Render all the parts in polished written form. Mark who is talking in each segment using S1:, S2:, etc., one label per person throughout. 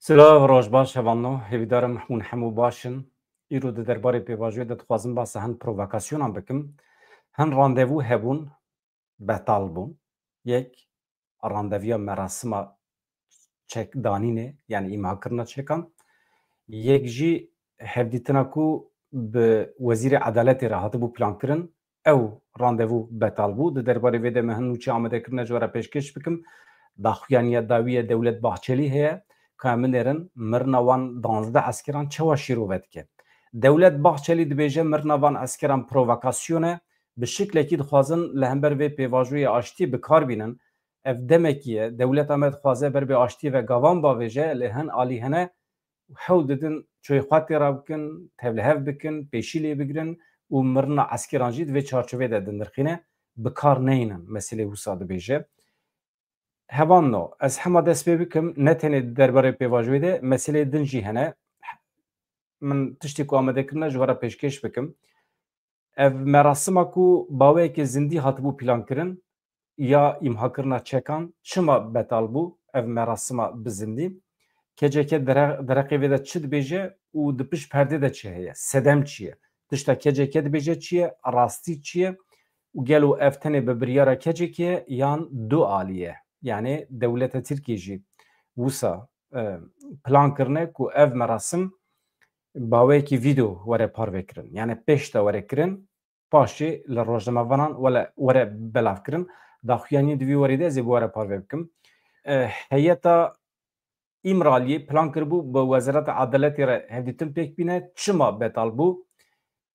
S1: Silav roj baş hevanno hevîdarim hûn hemû başin. Îro di derbarê pêvajoyê de dixwazim basa hin provokasyonan bikim. Hin randevû hebûn, betal bûn. Yek randeviya merasima çekdanînê yani îmahkirina çekan. Yek jî hevdîtina ku bi Wezîrê Edaletê re hatibû plankirin, ew randevû betal bû. Di derbarê vê de me hin nûçe amadekirina ji we re pêşkêş bikim. Daxuyaniya dawî Dewlet Bahçelî heye. Kamillerin mirna wan 12 eskeran çawa şîrove dike. Dewlet Bahçelî dibêje mirna van eskeran provokasyon e bi şiklekî dixwazin li hember vê pêvajoyê aştî bikar bînin. Ev demekî ye dewleta me dixwaze ber bê aştî ve gavan bavêje li hin alî hene hewl didin çoyxwatê ra bikin, tevlihev bikin, pêşî lê bigirin û mirna eskeran jî di vê çarçovê de dinirxîne bikar neynin meselê wisa dibêje. Hevanno ez hema dest pê bikim ne tenê derbarê pêvajoyê de meselê din jî hene. Min tiştê ku amadekirina ji we re pêşkêş bikim. Ev merasima ku baweyekê zindî hatibû plankirin ya îmhakirina çekan çima betal bû ev merasima bi zindî. Keceke dereqê vê de çi dibêje û di pişt perdê de çi heye? Sedem çi ye? Tişta keceke dibêje çi ye? Rastî çi ye? û gelo ev tenê bi biryara kecekê ye yan du alî ye. Yani Dewleta Tirkiye jî wisa plan kirine ku ev merasim baweyekî vîdeo were parvekirin. Yani pêş de were kirin, paşê li rojnamevanan were belav kirin. Daxuyaniyê di vî werê de ez ê bi were parve bikim. Heyeta İmraliyê plan kiribû bi Wezareta Edaletê re hevdîtin pêk bîne çima betal bû?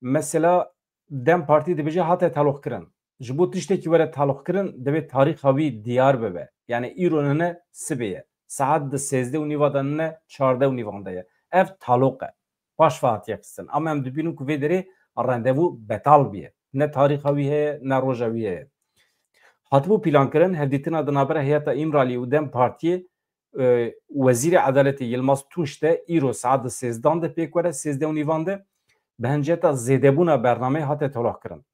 S1: Mesela Dem Partî dibêje hate teloxkirin. Ji bo tiştekî were teloxkirin divê tarîxa wî diyar bibe. Yani îro hine sibê ye. Saet di 13:30 de hine 14:30 de ye. Ev talok e. Paş ve hatiye xistin. Ama em dibînin ku vê derê randevû betal bîye. Ne tarîxa wî heye ne roja wî heye. Hatibû plankirin hevdîtina di navbera Heyeta İmralî û Dem Partiyê Wezîrê Edaletê Yilmaz Tunç de îro saet di 13 de pêk were 13:30 de bi hinceta zêdebûna bernameyê hate teloxkirin.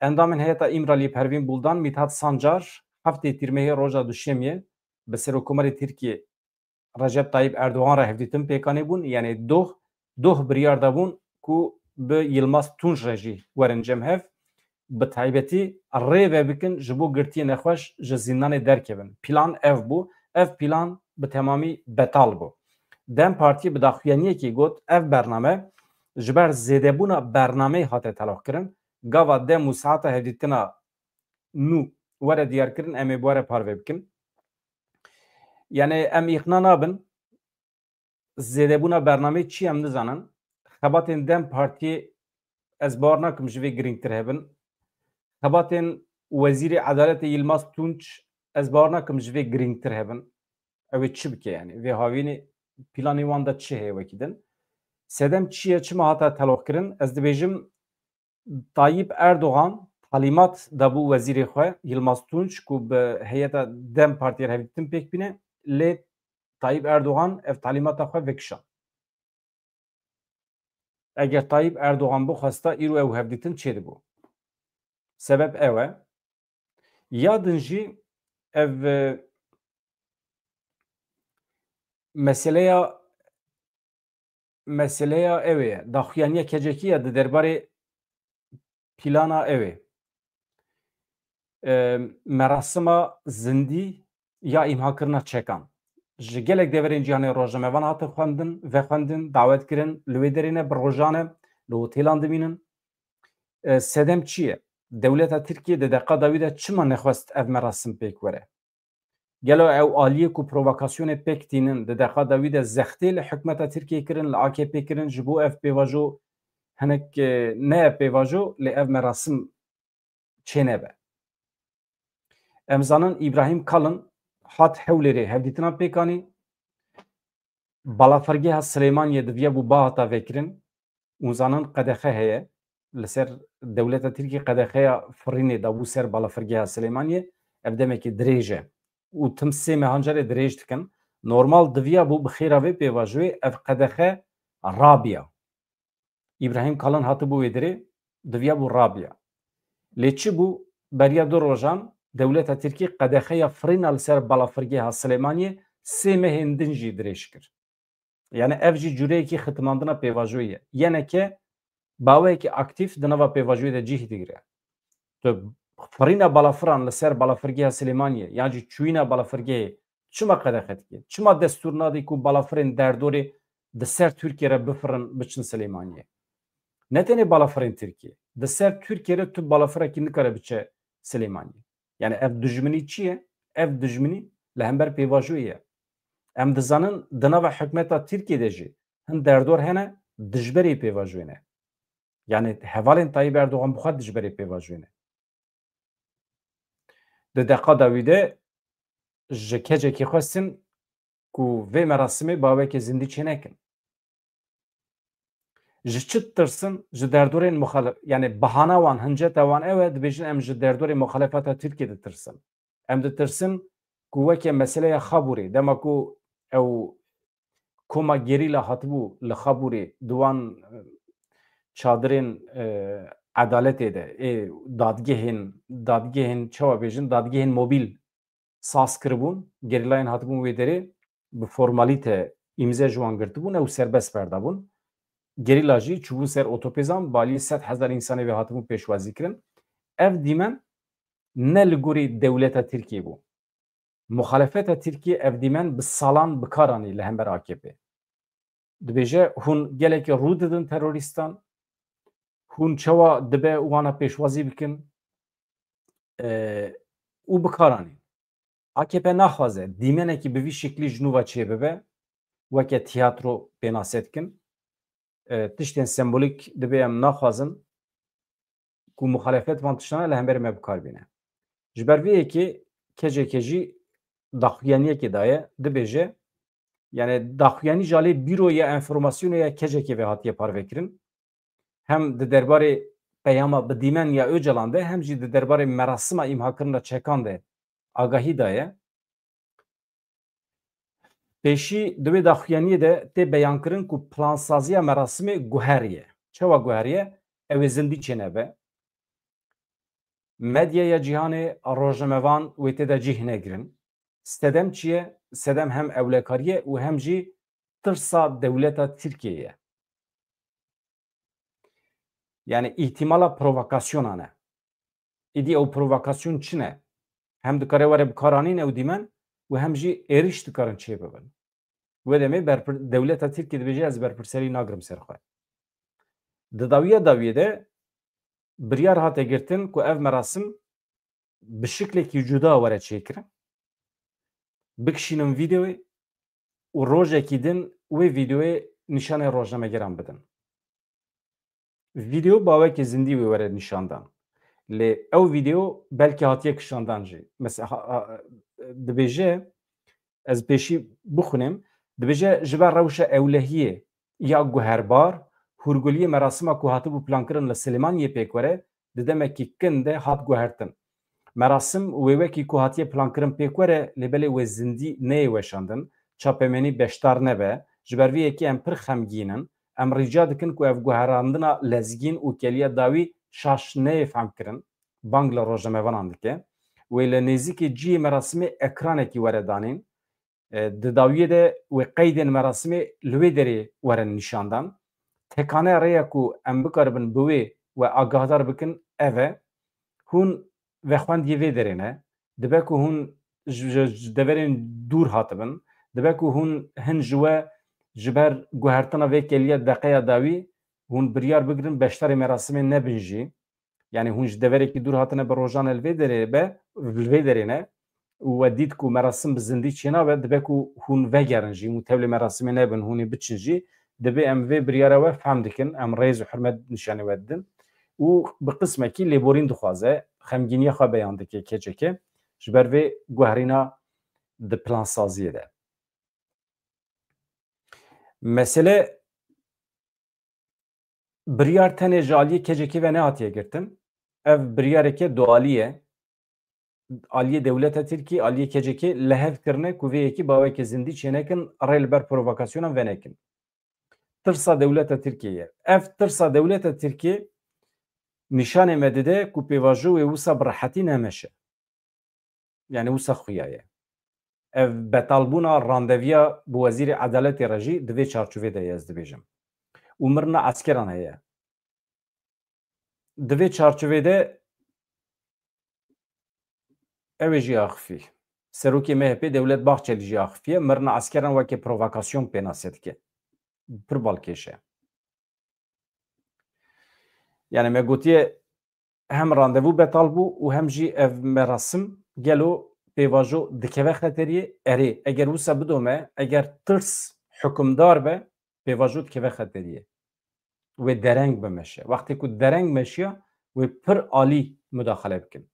S1: Endamên Heyeta İmralî Pervîn Buldan Mithat Sancar heftê tîrmehê roja duşemê bi Serokkomarê Tirkiye Recep Tayyip Erdoğan re hevdîtin pêkanê bûn yani doh biryar dabûn ku bi Yilmaz Tunç re jî werin cemhev bi taybetî rê ve bikin ji bo girtiyê nexweş ji zîndanê derkevin. Plan ev bû. Ev plan bi temamî betal bû. Dem Partî bi daxuyaniyekê got ev bername ji ber zêdebûna bernameyê hate teloxkirin. Gava dem û saeta hevdîtina nû were diyarkirin em ê bi were parve bikin. Yani em îxna nabin zêdebûna bernameyê çi em nizanin. Xebatên Dem Partiyê ez bar nakim ji vê girîngtir hebin. Xebatên Wezîrê Edaletê Yilmaz Tunç ez bar nakim ji vê girîngtir hebin. Ew ê çi bike yani? Vê havînê planê wan de çi heye wekî din? Sedem çi ye çima hata teloxkirin? Ez dibêjim Tayyip Erdoğan talîmat dabû wezîrê xwe Yilmaz Tunç ku bi Heyeta Dem Partiyê re hevdîtin pêk bîne lê Tayyip Erdoğan ev talîmata xwe vekişan. Eger Tayyip Erdoğan bixwesta îro ew hevdîtin çêdibû. Sebeb ew e. Ya din jî ev meseleya ew ê ye. Daxuyaniya kecekî ye di derbarê plana ew ê. Merasima zindî ya îmhakirina çekan. Ji gelek deverên cîhanê rojnamevan hatin xwendin, vexwendin, dawet kirin, li wê derê ne bi rojan e, li hotêlan dimînin. Sedem çi ye? Dewleta Tirkiye di deqa dawî de çima nexwest ev merasim pêk were? Gelo ew aliyê ku provokasyonê pêk tînin di deqa dawî de zextê li hikûmeta Tirkiye kirin, li AKP kirin ji bo ev pêvajo hinek ne ev pêvajo lê ev merasim çê nebe. Em zanin İbrahim Kalın hat Hewlêrê hevdîtina pêkanî balafirgeha Silêmaniyê diviye bû bahata vekirin û zanin qedexe heye li ser Dewleta Tirkiye qedexeya firînê dabû ser balafirgeha Silêmaniyê ev demekî dirêj e û tim sê mehancerê dirêj dikin. Normal diviya bû bi xêra vê pêvajoyê ev qedexe rabiya. İbrahim Kalın hatibû wê dirê diviya bû rabiya. Lê çi bû beriya du rojan Dewleta Tirkiye qedexeya firîna li ser balafirgeha Silêmaniyê sê mehên din jî dirêj kir. Yani ev jî cüreyekî xitmandina pêvajoyî ye. Yeneke baweyekî aktif di nava pêvajoyê de cih digire. Tu firîna balafiran li ser balafirgeha Silêmaniyê yan jî çûyîna balafirgehê çima qedexe dike? Çima destûr nadî ku balafirên derdorê di ser Tirkiye re bifirin biçin Silêmaniyê? Ne tenê balafirên Tirkiye, di ser Tirkiye re tu balafirekî nikare biçe Silêmaniyê. Yani ev dijminî çi ye? Ev dijminî li hember pêvajoyê ye. Em dizanin di nava hikûmeta Tirkiye de jî hin derdor hene dijberê pêvajoyê ne. Yani hevalên Tayyip Erdogan bi xwe dijberê pêvajoyê ne. Di deqa da wî de ji kecekî xwestin ku vê merasimê bawekî zindî çê nekin. Ji çi tirsin? Ji derdorên muxalef yani bahana wan hinceta wan ew e dibêjin em ji derdorê muxalefeta Tirkiye ditirsin. Em ditirsin ku weke meseleya Xaburê dema ku ew koma gerîla hatibû li Xaburê di wan çadırên edaletê de dadgehên çawa bêjin dadgehên mobil saz kiribûn gerîlayên hatibûn wê derê bi formalîte îmze ji wan girtibûn ew serbest berdabûn. Gerîla jî çûbûn ser otopêzan balî 100,000 însanê vê hatibûn pêşwazî kirin. Ev dîmen ne li gorî dewleta Tirkiye bû. Muxalefeta Tirkiye ev dîmen bi salan bikar anî li hember AKP. Dibêje hûn gelekî rû didin terorîstan, hûn çawa dibe wana pêşwazî bikin û bikar anîn. AKP naxwaze dîmenekî bi vî şeklî ji nû ve çê bibe, weke tiyatro pênasê dikin. Tiştên sembolîk dibe em naxwazin ku muxalefet van tiştane li hemberî me bikar bîne. Ji ber vê yekê kecekê jî daxuyaniyekê daye dibêje yani daxuyanî ji alê bîroya enformasyonê ya kecekê ve hatiye parvekirin. Hem di derbarê peyama bi dîmen ya Öcalan de hem jî di derbarê merasima îmhakirina çekan de agahî daye. Pêşî di wê daxuyaniyê de tê beyankirin ku plansaziya merasimê guher ye. Çawa guher ye? Ew ê zindî çênebe. Medyaya cîhanê rojnamevan wê tê de cih negirin. Sedem çi ye? Sedem hem ewlekarî ye û hem jî tirsa dewleta Tirkiye ye. Yani ihtimala provokasyonan e. İdî ew provokasyon çi ne? Hem dikare were bikaranîn ew dîmen û hem jî êriş dikarin çê bibin. Wê demê dewleta Tirkiye dibêje ez berpirserî nagirim ser xwe. Di dawiya dawiyê de biryar hate girtin ku ev merasim bi şiklekî cuda were çêkirin. Bikişînin vîdeoyê û rojekî din wê vîdeoyê nîşanê rojnamegeran bidin. Vîdeo bawekî zindî wê were nîşandan. Lê ew vîdeo belkî hatiye kişandan jî. Mesela dibêje ez pêşî bixwînim dibêje ji ber rewşa ewlehiyê ya guherbar hûrguliyê merasima ku hatibû plankirin li Silêmaniyê pêk were di demekî kin de hat guhertin. Merasim wê wekî ku hatiye plankirin pêk were lêbelê wê zindî neyê weşandin, çapemênî beşdar nebe, ji ber vê yekê em pir xemgînin, em rîca dikin ku ev guherandina lezgîn û keliya dawî şaş neyê fehm kirin, bang li rojnamevanan dike. Wê li nêzîkê ciyê merasimê ekranekî were danîn. Di dawiyê de wê qeydên merasimê li wê derê were nîşandan. Tekane rêya ku em bikaribin bi wê we agahdar bikin ev e. Hûn vexwendiye vê derê ne. Dibe ku hûn ji deverên dûr hatibin. Dibe ku hûn hin ji we ji ber guhertina vê keliya deqeya dawî hûn biryar bigirin beşdarê merasimê nebin jî. Yani hûn ji deverekî dûr hatine bi rojan li vê derê be li vê derê ne. We dît ku merasim bi zindî çênabe dibe ku hûn vegerin jî û tevlê merasimê nebin hûnê biçin jî dibe em vê biryara we fehm dikin em rêz û hurmet nîşanê we didin û bi qismekî lêborîn dixwaze xemgîniya xwe beyan dike kecekê ji ber vê guherîna di plansaziyê de. Mesele biryar tenê ji aliyê kecekê ve nehatiye girtin. Ev biryareke dualî ye. Aliyê dewleta Tirkiye, aliyê kecekê lehev kirine ku vê yekî bawekî zindî çênekin rê li ber provokasyonan venekin. Tirsa dewleta Tirkiye ye. Ev tirsa dewleta Tirkiye nîşanê me dide ku pêvajo wê wisa bi rehetî nemeşe. Yani wisa xuya ye. ev betalbûna randeviya bi Wezîrê Edaletê re jî di vê çarçovê de ez dibêjim. û mirina eskeran heye. Di vê çarçovê de ew ê jî axivî. Serokê MHP Dewlet Bahçelî jî axiviye, mirina eskeran wekî provokasyon pênasê dike. Pir balkêş e. Yani me gotiye hem randevû betal bû û hem jî ev merasim gelo pêvajo dikeve xeteriyê erê. Eger wisa bidome, eger tirs hukmdar be pêvajo dikeve xeteriyê. Wê dereng bimeşe. Wextê ku dereng meşiya wê pir alî müdaxele bikin.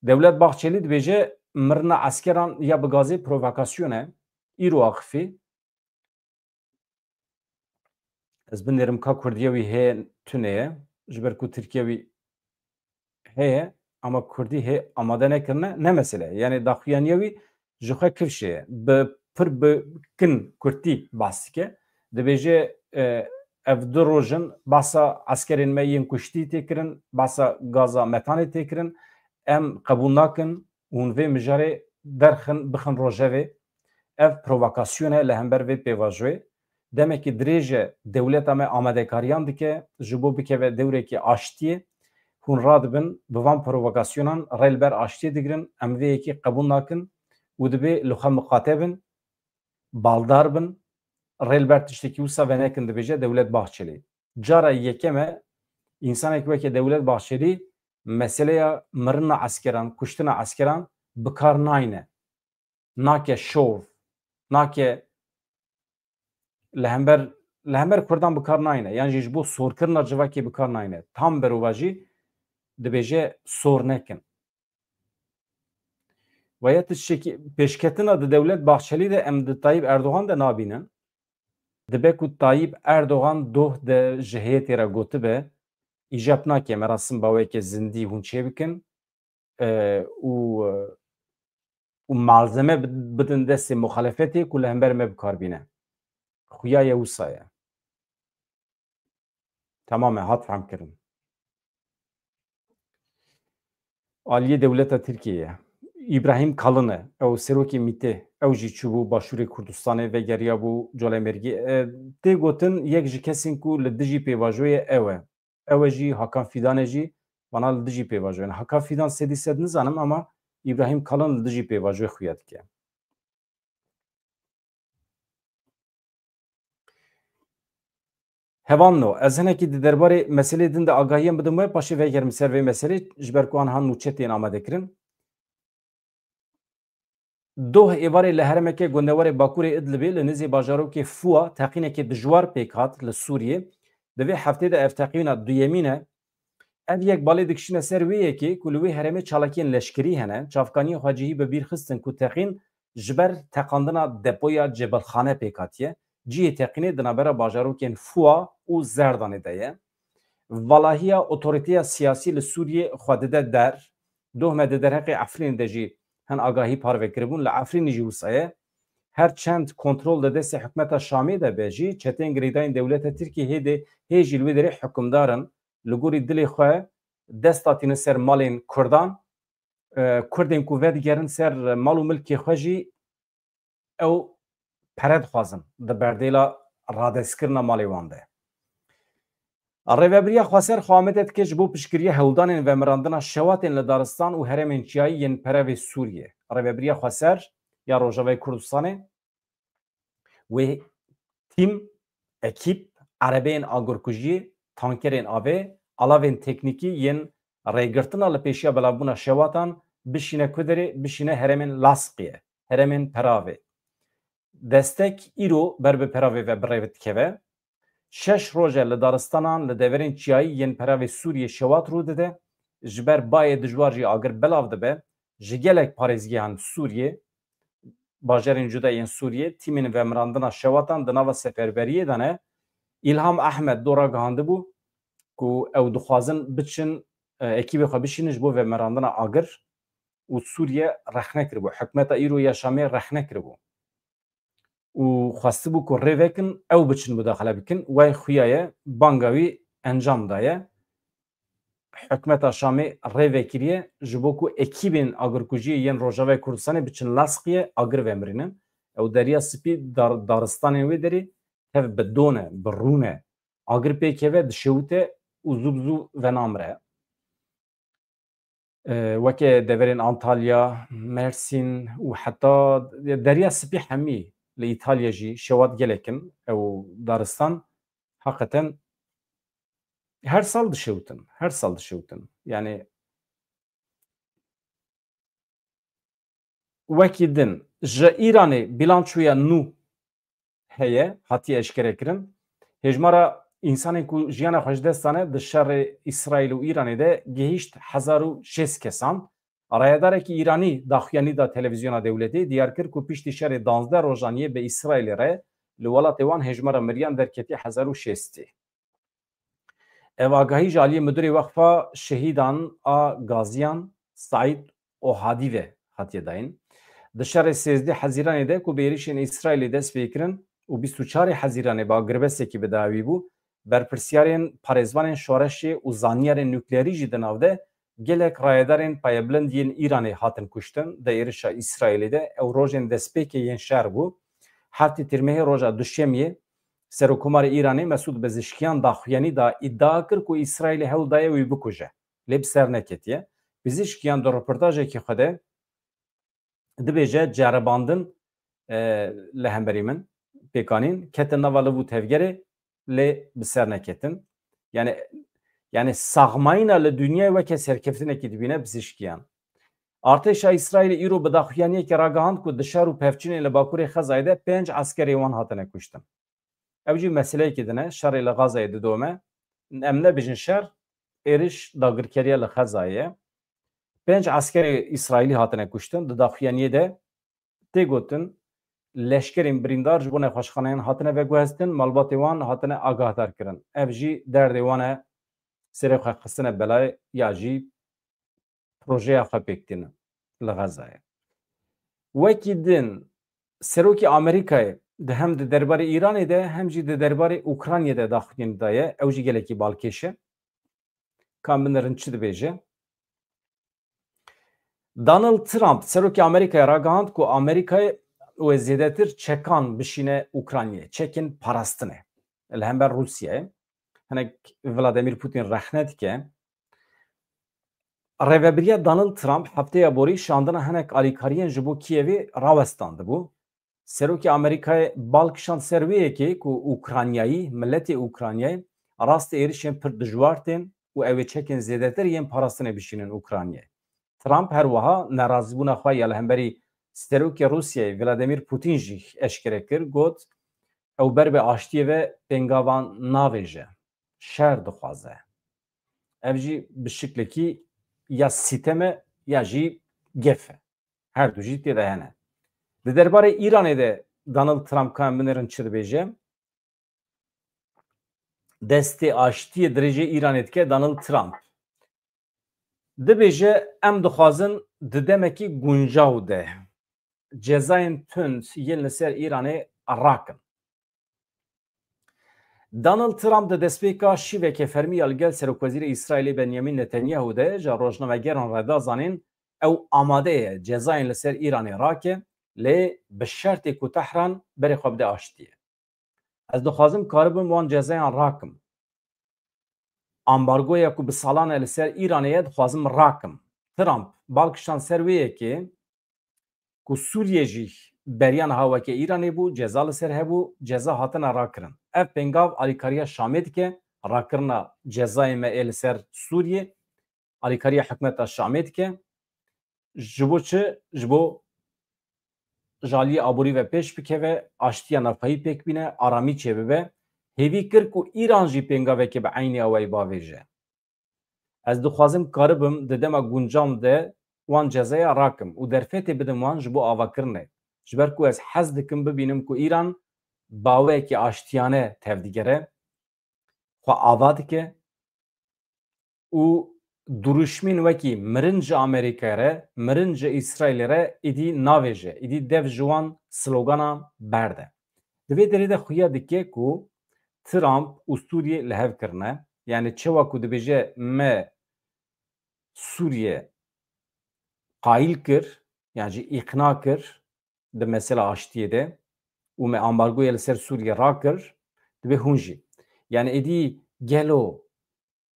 S1: Dewlet Bahçelî dibêje mirina eskeran ya bi gazê provokasyon e, îro axivî. Ez binêrim ka Kurdiye wî heye tune ye, ji ber ku Tirkiye wî heye ama Kurdî hê amade nekirine ne mesele. Yani daxuyaniya wî ji xwe kivşê ye. Bi pir bi kin Kurdî behs dike. Dibêje ev du rojin behsa eskerên me yên kuştî tê kirin, behsa gaza metanê tê kirin. Em qebûl nakin hûn vê mijarê derxin bixin rojevê. Ev provokasyon e li hember vê pêvajoyê. Demekî dirêj e dewleta me amadekariyan dike ji bo bikeve dewrekî aştiyê. Hûn radibin bi van provokasyonan rêlber aştiyê digirin, em vê yekî qebûl nakin û dibe li xwe miqate bin, baldar bin, rêlber tiştekî wisa venekin dibêje Dewlet Bahçelî. Cara yekem e însanek wekî Dewlet Bahçelî meseleya mirina eskeran, kuştina eskeran bi kar nayne. Nake şov, nake li hember Kurdan bi kar nayne. Yani ji bo sorkirina civakê bi kar nayne. Tam berûva jî dibêje sor nekin. Veya tiştekî pêşketina di Dewlet Bahçelî de em di Tayyip Erdogan de nabînin. Dibe ku Tayyip Erdogan doh de ji heyetê re gotibe îjab nake merasim bawekê zindî hûn çê bikin û malzeme bidin destê muxalefetê ku li hember me bikarbîne. Xuya ye wisa ye. Tamam e hat femkirin. Aliyê Dewleta Tirkiyeyê İbrahim Kalın e ew serokê Mîtê ew jî çûbû Başûrê Kurdistanê vegeriya bû Colemêrgê. Tê gotin yek ji kesên ku li dijî pêvajoyê ew e. Ew e jî Hakan Fîdanê jî wana li dijî pêvajoyê. Hakan Fîdan sedî sed nizanim ama İbrahim Kalın li dijî pêvajoyê xuya dike. Hevanno ez hinekî di derbarê meselê din de agahiyan bidim we paşê vegerim ser vê meselê ji ber ku an han nûçetên amadekirin. Doh êvarê li heremeke gundewarê Bakurê Idlibê li nizê bajarokê Fûa teqînekê dijwar pêk hat li Sûriyê. Di vê heftê de ev teqîna duyemîn e. Ev yek balê dikişîne ser wê yekê ku li wê herêmê çalakiyên leşkerî hene. Çavkaniyên xwe cihî bi bîr xistin ku teqîn ji ber teqandina depoya Cebalxane pêk hatiye. Cihê teqînê di navbera bajarokên Fûa û Zerdanê de ye. Valahiya otoriteya siyasî li Sûriyê xwe dide der. Doh me di derheqê Efrînê de jî hin agahî parvekiribûn li Efrînê jî wisa ye. Her çend kontrol de destê hikûmeta Şamê de be jî çetên girêdayên Dewleta Tirkiyeyê hê jî li wê derê hikûmdarin li gorî dilê xwe dest datîne ser malên Kurdan. Kurdên ku vedigerin ser mal û milkê xwe jî ew pere dixwazin di berdêla radestkirina malê wan de. Rêveberiya Xweser Xamedê dike ji bo piştgiriya hewldanên vemirandina şewatên li Daristan û herêmên çiyayî yên perevê Sûriyê. Rêveberiya Xweser ya Rojavayê Kurdistanê wê tîm, ekîp, erebeyên agirkujiyê, tankerên avê, alavên teknîkî yên rêgirtina li pêşiya belavbûna şewatan bişîne ku derê bişîne herêmên Laskiye, herêmên Peravê. Destek îro ber bi Peravê ve birêve dikeve. 6 roje li daristanan li deverên çiyayî yên Peravê Sûriyê şewat rû dide. Ji ber bayê dijwar jî agir belav dibe. Ji gelek parêzgehan Sûriyê, bajarên cuda yên Sûriyê, tîmên vemirandina şewatan di nava seferberiyê de ne İlham Ehmed dora gihandibû ku ew dixwazin biçin ekîbê xwe bişînin ji bo vemirandina agir û Sûriye rexne kiribû. Hikûmeta îro ya Şamê rexne kiribû. û xwestibû ku rê vekin ew biçin müdaxele bikin. Wey xuya ye banga wî encam daye. hükümeta Şam'ı revekiriye ji bo ku ekibên agirkujiyê yên Rojavayê Kurdistanê biçin Laskiye agir vemirînin. Ew deriya spî daristanên wê derê tev bi done, bi rûne agir pê keve dişewite û zû bi zû venamire. Weke deverên Antalya, Mersin û heta deriya spî hemî li İtalya jî şewat gelekin ew daristan hakikaten her sal dişewtin. Her sal dişewtin. Yani wekî din ji İranê bilançoya nû heye hatiye eşkerekirin. Hejmara insanên ku jiyana xwe ji dest dane di şerê İsraîl û İranê de gihîşt 1600 kesan. Rayedarekî İranî daxuyanî da televizyona dewletê diyar kir ku piştî şerê 12 rojaniyê bi İsraîlê re li welatê wan hejmara miriyan derketî 1600. Ev agahî ji aliyê müdürê Weqfa şehîdan a gaziyan Saîd Ohadî ve hatiye dayîn. Di şerê 13 Hezîranê de ku bi êrişên İsraîlê dest pê kirin û 24 Hezîranê bi agirvesekî bi dawî bû, berpirsyarên parêzvanên şoreşê û zanyarên nuklerî jî di nav de gelek rayedarên payebilind yên İranê hatin kuştin di êrişa İsraîlê de ew rojên destpêkê yên şer bû. Heftê Tîrmehê roja duşemiyê Serokkomarê İranê Mesûd Pezeshkiyan daxuyanî da iddia kir ku İsraîlê hewl daye wî bikuje. Lê bi ser neketiye. Pezeshkiyan di reportajekî xwe de dibêje cerebandin li hemberî min pêkanîn ketin nava li vû tevgerê lê bi ser neketin. Yani saxmayîna li dunyayê weke serkeftinekî dibîne Pezeshkiyan. Artêşa İsraîlê îro bi daxuyaniyekê ragihand ku di şer û pevçînê li Bakurê Xezayê de 5 askerê wan hatine kuştin. Ev jî meseleyekî dine şerê li Xezayê didome em nebêjin şer êriş dagirkeriya li Xezayê 5 askerê İsraîlî hatine kuştin di daxuyaniyê de tê gotin leşkerên birîndar ji bo nexweşxaneyan hatine veguheztin malbatê wan hatine agahdar kirin. Ev jî derdê wan e serê xwe xistine belayê ya jî projeya xwe pêktînin li Xezayê. Wekî din Serokê Amerîkayê di hem di derbarê İranê de hem jî di derbarê Ukraynayê de daxuyanî daye ew jî gelekî balkêş e. Kambinerin çi dibêje? Donald Trump Serokê Amerîkayê ragihand ku Amerîkayê wê zêdetir çekan bişîne Ukraynayê. Çekên parastinê. Li hember Rusyayê. Hinek Vladimir Putin rexne dike. Rêveberiya Donald Trump hefteya borî şandina hinek alîkariyên ji bo Kievê rawestandibû. Serokê Amerîkayê balkişand ser wê yekê ku Ukraynayî, milletê Ukraynayê rastî êrişên pir dijwar tên û ew ê çekên zêdetir yên parastinê bişînin Ukraynayê. Trump her wiha nerazîbûna xwe ya li hemberî Serokê Rusyayê Vladimir Putin jî eşkere kir got ew ber bi aştiyê ve pêngavan navêje. Şer dixwaze. Ev jî bi şiklekî ya sîteme ya jî gef e. Her du jî têde hene. Di derbarê İranê de Donald Trump kambinerin çi dibêje? Destê aştiyê dirêjê İranê dike Donald Trump. Dibêje em dixwazin di demekî guncaw de cezayên tund yên li ser İranê rakin. Donald Trump di destpêka şîveke fermî li gel Serokwezîrê İsraîlê Benyamin Netanyahu de ji rojnamegeran re da zanîn ew amade ye cezayên li ser İranê rake lê bi şertê ku Tehran berê xwe bide aştiyê. Ez dixwazim karibim wan cezayan rakim. Ambargoya ku bi salan e li ser İranê ye dixwazim rakim. Trump balkişan ser wê yekê ku Sûriye jî beriyan haweke İranê bû ceza li ser hebû ceza hatine rakirin. Ev pêngav alîkariya Şamê dike rakirina cezayê me ê li ser Sûriye alîkariya hikûmeta Şamê dike ji bo çi ji bo jaliyê aborî ve pêş bikeve aştiya navxeyî pêk bîne aramî çêbibe hêvî kir ku İran jî pêngavekê bi eynî awayî bavêje. Ez dixwazim karibim di dema guncan de wan cezaya rakim û derfetê bidim wan ji bo avakirinê. Ji ber ku ez hez dikim bibînim ku İran baweyekî aştiyane tevdigere xwe ava dike û duruşmên wekî mirin ji Amerîkayê re mirin ji İsraîlê re êdî navêje êdî dev ji wan slogana berde. Di vê derê de xuya dike ku Trump û Sûriye li hev kirine yani çewa ku dibêje me Suriye qayil kir, yani jî îqna kir di mesela aştiyê de û me ambargoya li ser Sûriye rakir, dibe hûn jî. Yani êdî gelo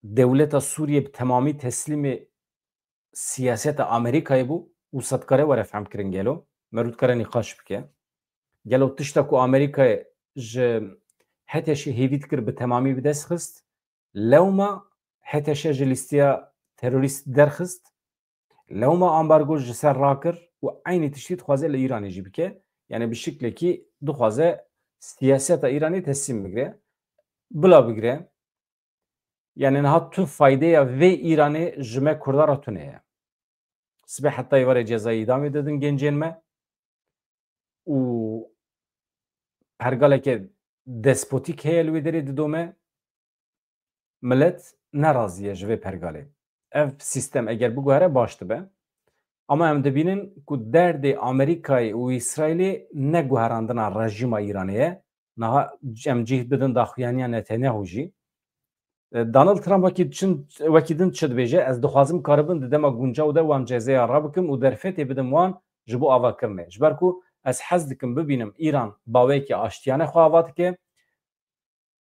S1: dewleta Sûriye bi temamî teslîmê siyaseta Amerîkayê bû û se dikare were femkirin gelo, me rû dikare nîqaş bike. Gelo tişta ku Amerîkayê ji Heteşê hêvî dikir bi temamî bi dest xist, lewma Heteşê ji lîsteya terorîst derxist, lewma ambargo ji ser rakir û aynî tiştî dixwaze li Îranê jî bike. Yani bi şiklekî dixwaze siyaseta Îranê teslîm bigire. Bila bigire. Yani niha tu faydeya vê Îranê ji me Kurdara tune ye. Sibê hetayê were cezayê idamê didin gencên me û pergaleke despotîk heye li wê derê didome, millet nerazî ye ji vê pergalê. Ev sîstem eger biguhere baş dibe. Ama em dibînin ku derdê Amerîkayê û İsraîlê ne guherandina rejima Îranê ye. Niha em cih bidin daxuyaniya Netanyahu jî. Donald Trump wekî din çi dibêje, ez dixwazim karibin di dema guncaw de wan cezeya rabikim û derfetê bidim wan ji bo avakirinê. Ji ber ku ez hez dikim bibînim Îran bawekî aştiyane xwe ava dike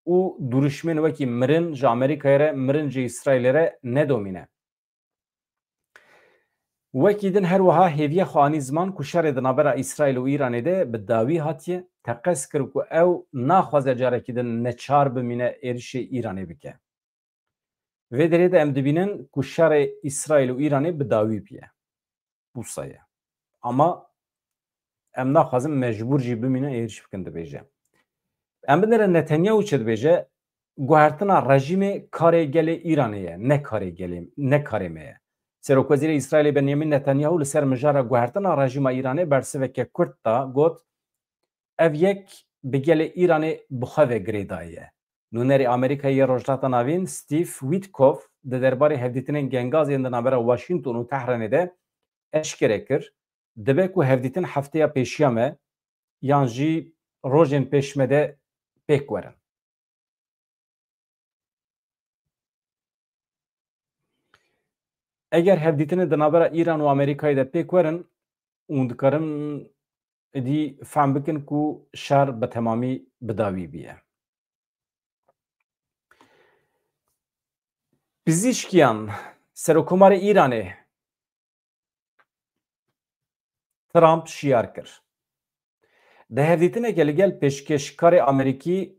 S1: û duruşmên wekî mirin ji Amerîkayê re, mirin ji İsraîlê re nedomîne. Wekî din her wiha hêviya xwe anî ziman ku şerê di navbera İsraîl û Îranê de bi dawî hatiye teqez kir ku ew naxwaze carekî din neçar bimîne êrişê Îranê bike. Vê derê de em dibînin ku şerê İsraîl û Îranê bi dawî biye. Wisa ye. Ama em naxwazin mecbûr jî bimîne êriş bikin dibêje. Em binêre Netanyahu çi dibêje? Guhertina rejîmê karê gelê Îranê ye, ne karê gelê, ne karê me ye. Serokvezîrê İsraîlê Benyamin Netanyahu li ser mijara guhertina rejîma Îranê bersiveke Kurd da got ev yek bi gelê Îranê bi xwe ve girêdayî ye. Nûnerê Amerîkayê yê Rojhilata Navîn Steve Witkoff di derbarê hevdîtinên gengazên di navbera Washington û Tehranê de eşkere kir, dibe ku hevdîtin hefteya pêşiya me yan jî rojên pêş me de pêk werin. Eger hevdîtinê di navbera Îran û Amerîkayê de pêk werin û dikarin êdî fehm bikin ku şer bi temamî bi dawî bîye. Pizîşkiyan Serokkomarê Îranê Trump şiyar kir. Di hevdîtineke li gel pêşkeşkarê Amerîkî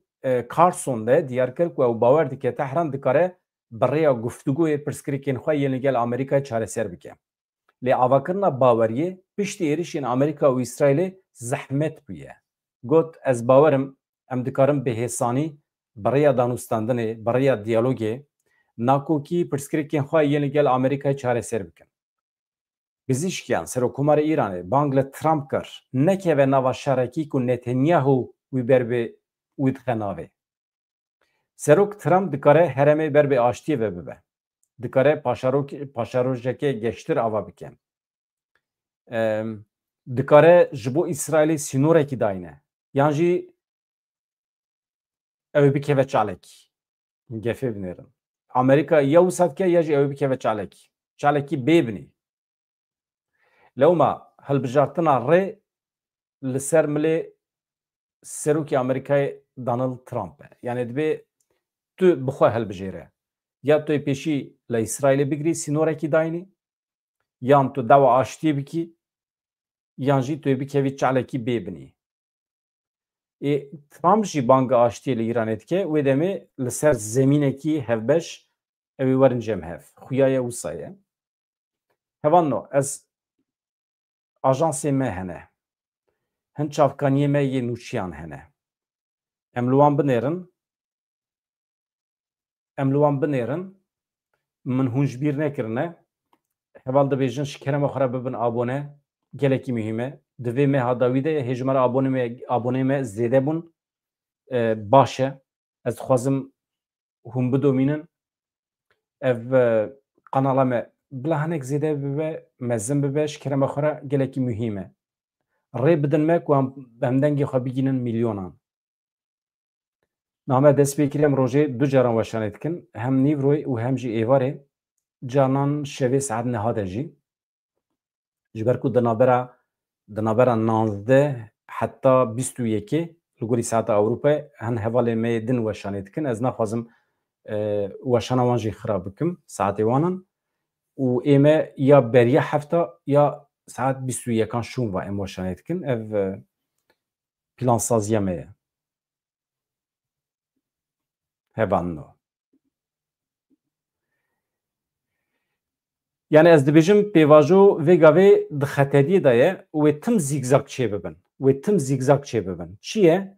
S1: Carson de diyar kir ku ew bawer dike Tehran dikare bi rêya guftûgûyê pirsgirêkên xwe yên li gel Amerîkayê çareser bike. Lê avakirina baweriyê piştî êrişên Amerîka û İsraîlê zehmet bûye. Got ez bawerim em dikarin bi hêsanî bi rêya danûstandinê, bi rêya diyalogê nakokî pirsgirêkên xwe yên li gel Amerîkayê çareser bikin. Pizîşkiyan Serokkomarê Îranê bang li Trump kir nekeve nava şerekî ku Netanyahu wî ber bê wî dixe navê. Serok Trump dikare heremê ber bê aştiyê ve bibe. Dikare paşarojekê geştir ava bike. Dikare ji bo İsraîlê sînorekî dayîne. Yan jî ew ê bikeve çalekî. Gefê binêrin. Amerîka ya wisa dike ya jî ew ê bikeve çalekî. Çalekî bê binî. Lewma hilbijartina rê li ser milê Serokê Amerîkayê Donald Trump e. Yani dibe tu bi xwe hilbijêre. Ya tu yê pêşî li İsraîlê bigirî sînorekî dayînî, yan tu dawa aştiyê bikî, yan jî tu yê bikevî çalekî bê binî. Trump jî banga aştiyê li Îranê dike, wê demê li ser zemînekî hevbeş ew ê werin cemhev. Xuya ye wisa ye. Hevan no, ez ajansê me hene. Hin çavkaniyê me yê nûçiyan hene. Em li wan binêrin, min hûn ji bîr nekirine, heval dibêjin ji kerema xwe re bibin abone, gelekî mühîm e. Di vê meha dawî de hêjmara aboneyê me zêde bûn, baş e. Ez dixwazim hûn bidomînin. Ev kanala me bila hinek zêde bibe, mezin bibe, ji kerema xwe re gelekî mühîm e. Rê bidin me ku em dengê xwe bigînin milyonan. Name dest pê kirî em rojê du caran weşanê dikin, hem nîvroyê û hem jî êvarê. canan şevê saet nehade jî ji ber ku di navbera 19 heta 21 li gorî saeta Ewropayê hin hevalê me din weşanê dikin. Ez naxwazim weşana wan jî xirab bikim saetê wanan û ême ya beriya hefta ya saet 21 şûn ve em weşanê dikin. Ev plansaziya me ye. Hebanno. Yani ez dibêjim pêvajo vê gavê di xeteriyê de ye û wê tim zîgzag çê bibin. Wê tim zîgzag çê bibin. Çi ye?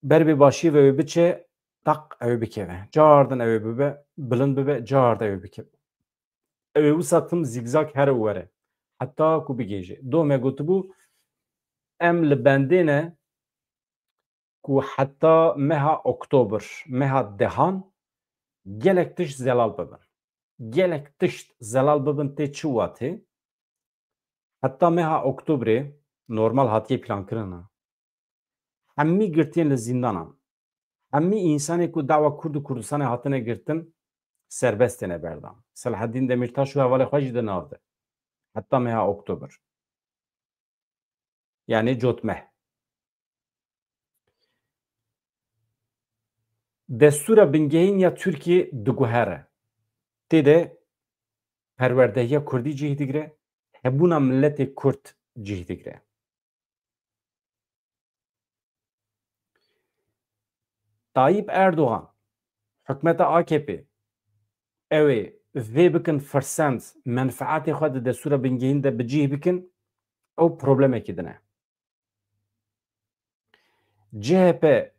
S1: Ber bê başiyê ve wê biçe tak ew ê bikeve. Cardan ew ê bibe, bilind bibe, car da ew ê bikeve. Ew ê wisa tim zîgzag here û were. Heta ku bigêje. Do me gotibû em li bendê ne ku heta meha Oktober, meha dehan gelek tişt zelal bibin. Gelek tişt zelal bibin tê çi watê? Heta meha Oktoberê normal hatiye plankirina. Hemî girtiyên li zindanan. Hemî însanê ku dawa Kurd û Kurdistanê hatine girtin serbest têne berdan. Selaheddîn Demirtaş û hevalê xwe jî di nav de. Heta meha Oktober. Yani cotmeh. Destûra bingehîn ya Tirkiye diguhere. Têde perwerdehiya Kurdî cih digire, hebûna milletê Kurd cih digire. Tayyip Erdoğan, hikûmeta AKP ew ê vê bikin firsend menfaetê xwe di destûra bingehîn de bi cih bikin, ew problemekî dine. CHP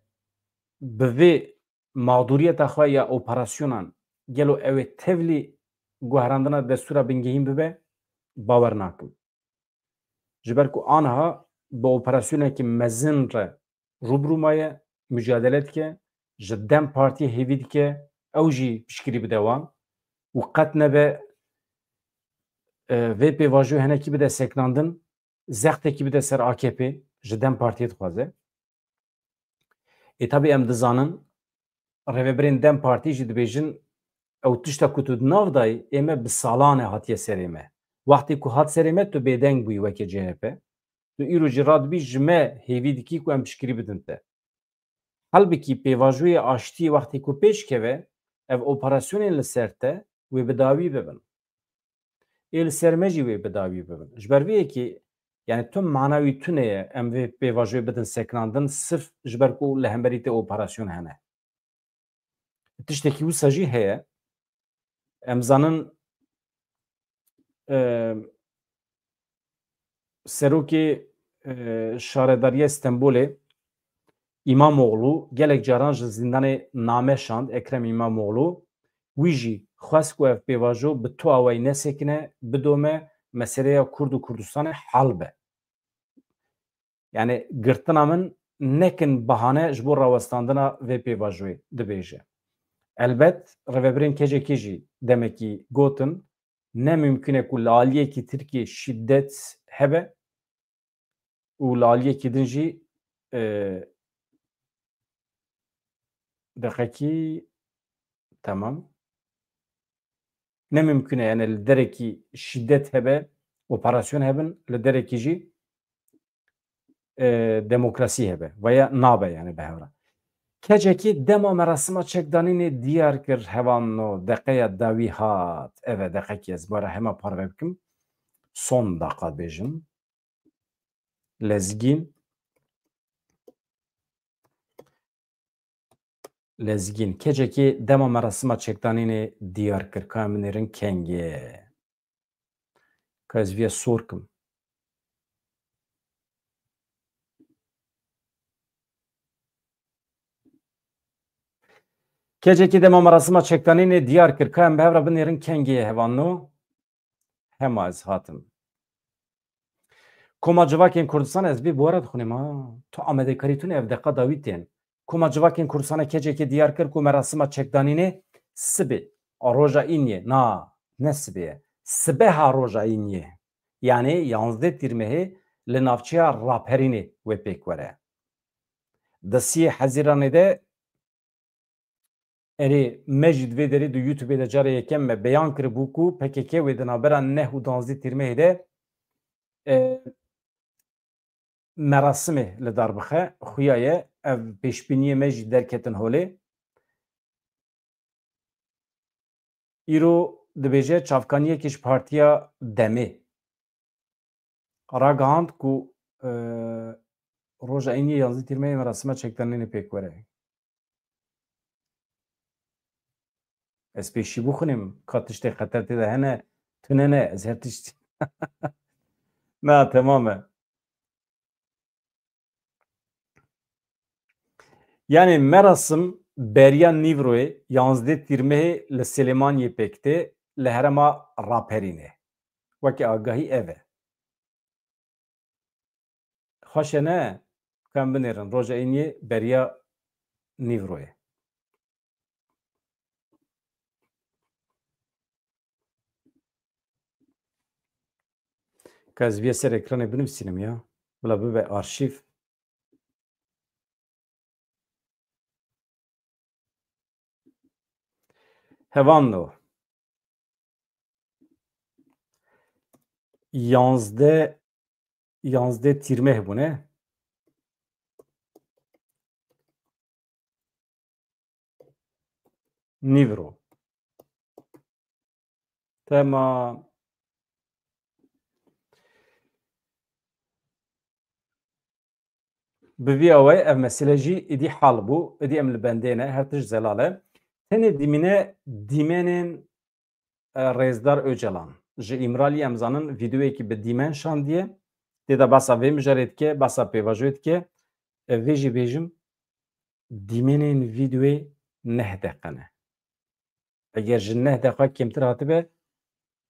S1: bi vê mağduriyeta xwe ya operasyonan gelo ew ê tevlî guherandina destûra bingehîn bibe bawer nakim. Ji ber ku aniha bi operasyonekî mezin re rûbirû maye mücadele dike, ji Dem Partiyê hêvî dike, ew jî piştgirî bide wan û qet nebe vê pêvajoyê hinekî bide seknandin, zextekî bide ser AKP ji Dem Partiyê dixwaze. Tabii em dizanin rêveberên Dem Partî jî dibêjin ew tişta ku tu di nav dayî ême bi salan e hatiye serê me. Wextê ku hat serê me tu bêdeng bûyî wekî CHP. Tu îro jî radibî ji me hêvî dikî ku em piştgirî bidin te. Helbekî pêvajoyê aştiyê wextê ku pêş keve ev operasyonên li ser te wê bi dawî bibin. Ê li ser me jî wê bi dawî bibin. Ji ber vê yekê yani tüm mana wî tune ye em vê pêvajoyê bidin seknandin sirf ji ber ku li hemberî te operasyon hene. Tiştekî wisa jî heye em zanin serokê şaredariya Stenbolê İmamoğlu gelek caran ji zindanê name şand Ekrem İmamoğlu wî jî xwest ku ev pêvajo bi tuwa wê nesekine bidome meseleya Kurd û Kurdistanê hal be. Yani girtina min nekin bahane ji bo rawestandina vê pêvajoyê dibêje. Elbet rêveberên kecekê jî demekî gotin ne mümkün e ku li aliyekî Tirkiye şiddet hebe û li aliyekî din jî deqekî tamam. Ne mümkün e yani li derekî şiddet hebe, operasyon hebin, li derekî jî demokrasî hebe veya nabe yani behevra. Kecekî dema merasima çekdanînê diyar kir hevanno deqeya dawî hat. Evet deqekî ez bara hema parve bikim. Son daqa bêjim. Lezgîn kecekî dema merasima çekdanînê diyar kir ka min êrin kengê. Ka ez vê sor kim. Kecekî dema merasima çekdanînê diyar kir ka em behevra bin êrin kengê hevanno hema ez hatim. Koma civakên Kurdistan ez vê buwara dixunim ha. Tu amedekarî tune ev deqa dawî tên. Koma civakên Kurdistanê kecekî diyar kir ku merasima çekdanînê sibê a roja îniyê na ne sibê ye. Sibeha roja îniyê. Yani 11 tîrmehê li navçeya Raperînê wê pêk were. Di siyê Hezîranê de eri mecid ve deri du YouTube de cara yekem me beyan kir bû ku PKK wê di navbera neh û danzdî tîrmehê de merasimê li dar bixe xuya ye ev pêşbîniyê me jî derketin holê îro dibêje çavkaniyekî ji Partiya Demê ragihand ku roja îniyê yanzdî tîrmehê merasima çekdanînê pêk were. Ez pêşî bixwînim ka tiştê xeter tê de hene tune ne ez her tiştî na temam e. Yani merasim beriya Nîvroyê yanzdê tîrmehê li Silêmaniyê pêk tê li herêma Raperînê. Wekî agahî ev e. Xweş e ne em binêrin roja îniyê beriya Nîvroyê. Ka ez vê ser ekranê binivîsînim ya bila bibe arşîv. Hevando yanzdê tîrmeh bûne Nîvro. Temam. Bi vî awayî ev mesele jî êdî hal bû, êdî em li bendê ne, her tişt zelal e. Tenê dîmîne dîmenên Rêzdar Öcalan ji İmralî em zanin vîdeoyekî bi dîmen şandiye. Tê de basa vê mijarê dike, basa pêvajoyê dike. Ev vê jî bêjim dîmenên vîdeoyê neh deqe ne. Eger ji neh deqa kêmtir hatibe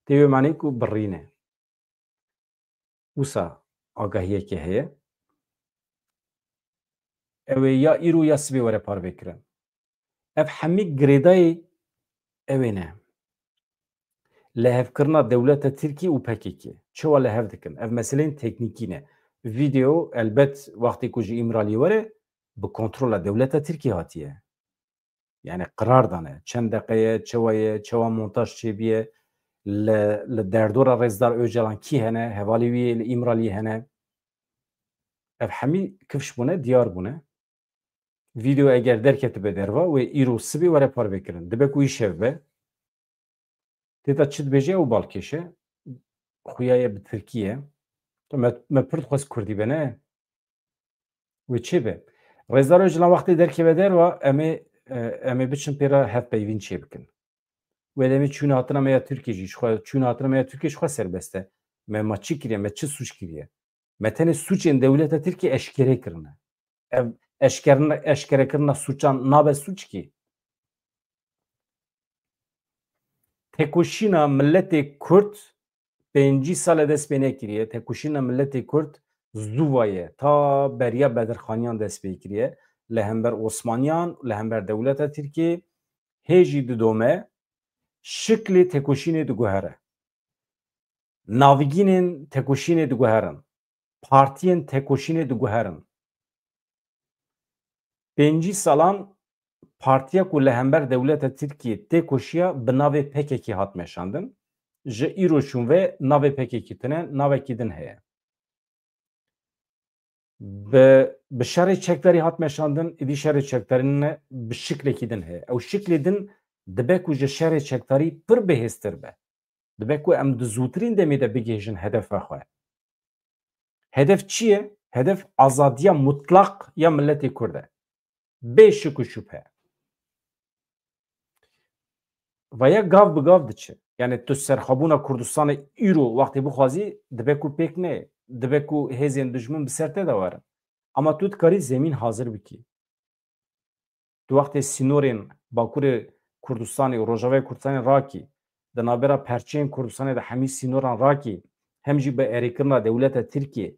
S1: tê wê manî ku birîne. Wisa agahiyekê heye. Ew ê ya îro ya sibê were parvêkirin. Ev hemî girêdayê ew ê ne. Lehevkirina dewleta Tirkiye û PKK çawa lehev dikin? Ev meseleyên teknîkî ne. Vîdeo elbet wextê ku ji İmralî were bi kontrola dewleta Tirkiye hatiye. Yani qirar dane. Çend deqeye, çawa ye, çawa montaj çêbiye, li derdora Rêzdar Öcalan kî hene, hevalê wî li İmralî hene. Ev hemî kifş bûne, diyar bûne. Vîdeo eger derketibe derva wê îro sibê were parvêkirin. Dibe ku îşev be. Têta çi dibêje ew balkêşe. Xuya ye bi Tirkiye. Me pir dixwest Kurdî be ne? Wê çê be? Rêzdar Öcalan wextê derkeve derva em ê biçin pêra hevpeyvîn çê bikin. Wê demê çûna hatina me ya Tirkiye jî çûna hatina me ya Tirkiye ji xwe serbest e. Me çi kiriye, me çi suç kiriye? Me tenê suçên dewleta Tirkiye eşkere kirine. Ev eşkerekirina suçan nabe suç kî? Tekoşîna milletê Kurd 5 sal dest pê nekiriye. Tekoşîna milletê Kurd zûva ye ta beriya bedirxaniyan dest pê kiriye. Li hember Osmaniyan, li hember dewleta Tirkiye hê jî didome şiklê tekoşînê diguhere. Navîgînên tekoşînê diguherin. Partiyên tekoşînê diguherin. 5 salan partiya ku li hember dewleta Tirkiye tê koşiya bi navê PKK hat meşandin. Ji îro şûn ve navê PKK tune navekî din heye. Bi şerê çekdarî hat meşandin, êdî şerê çekdarîne bi şiklekî din heye. Ew şiklê din dibe ku ji şerê çekdarî pir bihêztir be. Dibe ku em di zûtirîn demê de bigihîjin hedefa xwe. Hedef çi ye? Hedef azadiya mutlak ya milletê Kurd e. Bê şik û şüphe. Veya gav bi gav diçe. Yani tu serxwebûna Kurdistanê îro wextê bixwazî dibe ku pêk ne. Dibe ku hêzên dijmin bi ser te de werin. Ama tu dikarî zemîn hazir bikî. Tu wextê sînorên Bakurê Kurdistanê û Rojavayê Kurdistanê rakî, di navbera perçeyên Kurdistanê de hemî sînoran rakî, hem jî bi erêkirina dewleta Tirkiye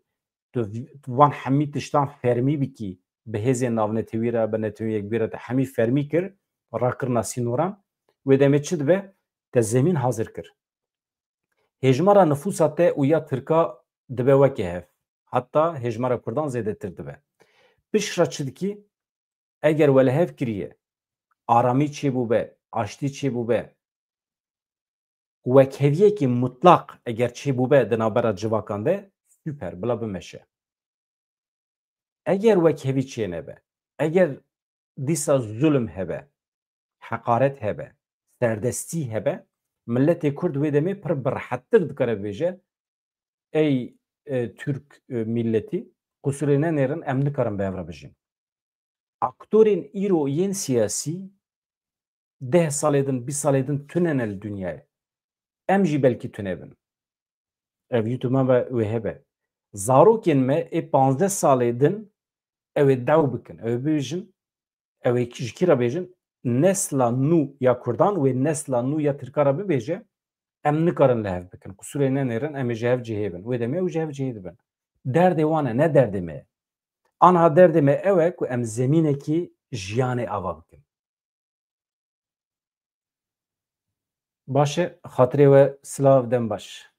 S1: tu van hemî tiştan fermî bikî bi hêzên navnetewî re, bi netewî yekbî re te hemî fermî kir, rakirina sînoran, wê demê çi dibe? Te zemîn hazir kir. Hêjmara nüfusa te û ya Tirka dibe wekî hev. Heta hêjmara Kurdan zêdetir dibe. Piştre çi dikî? Eger welehev kiriye aramî çêbûbe, aştî çêbûbe, wekheviyekî mutlaq eger çêbûbe di navbera civakan de süper, bila bimeşe. Eger wekhevî çênebe, eger dîsa zulm hebe, heqaret hebe, serdestî hebe, milletê Kurd wê demê pir birhettir dikare bêje ey Türk milletî qusurê nenêrin em nikarin bi hev re bijîn. Aktorên îro yên siyasî 10 salê din, 20 salê din tune ne li dünyayê. Em jî belkî tune bin. Ev yûtûma me wê hebe. Zarokên me ê 15 salê din ew ê dew bikin. Ew ê bibêjin, ew ê ji kî re bêjin? Nesla nû ya Kurdan wê nesla nû ya Tirkan re bibêje em nikarin li hev bikin. Qusurê nenêrin em ê ji hev cihê bin. Wê demê ew ji hev cihê dibin. Derdê wan e, ne derdê me ye. Aniha derdê me ew e ku em zemînekî jiyanê ava bikin. Baş e, xatirê we silav dem baş.